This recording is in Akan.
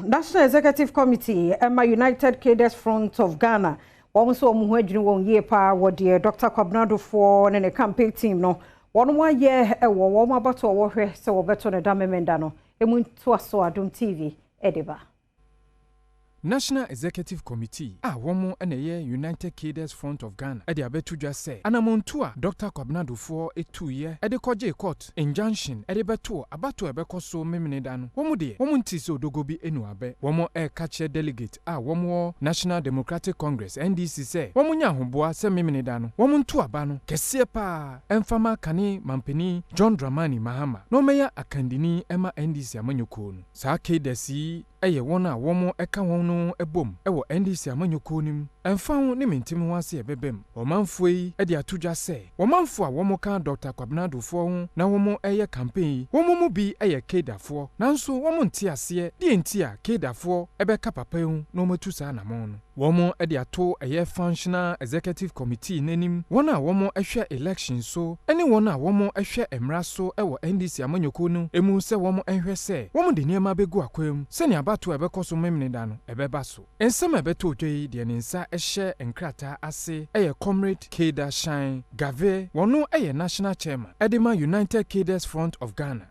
National Executive Committee, Emma United Cadres Front of Ghana, also Muhedrin won year pa what dear Dr. Duffuor and a campaign team no. 1 year a warm about our war so better than Damemendano, a moon to us so Adom TV, Ediba. National Executive Committee, woman and a year United Cadres Front of Ghana, Edi abetu just say, Anamontua, Dr. Duffuor, a 2 year, Edekoje court, injunction, Edebetu, Abatu Ebeko so Meminedano, Womude, Womuntiso Dogobi Enuabe, Womo Air Catcher Delegate, Womo National Democratic Congress, NDC say, Womunya Humboa, Se Meminedano, Womuntua Bano, Kesepa, Enfama Kani, Mampeni, John Dramani Mahama, no Meya Akandini, Emma NDC Amanyukun, Sa Kedesi, Eye wona womo eka wono ebom ewo NDC amanyokonim emfa ne mentimi wase ebebem omanfoi e de atodwa se womanfo a womo kan Dr. Duffuor ho na womo eye campaign womo mu bi eye Cadrefoɔ nanso womo nti ase de enti a Cadrefoɔ ebeka papa hu no matu sa na mo no womo e de ato eye functional executive committee nanim wona womo ehwe election so ene wona womo ehwe emra so ewo NDC amanyokonu emu se womo enhwe se womo de niema begu akwam se ne abato ebekɔ so memneda no ebeba so ensem ebeto odwei de ne nsa ehye enkrata ase eye comrade Keda Shine Gave wono eye national chairman Edema United Cadres Front of Ghana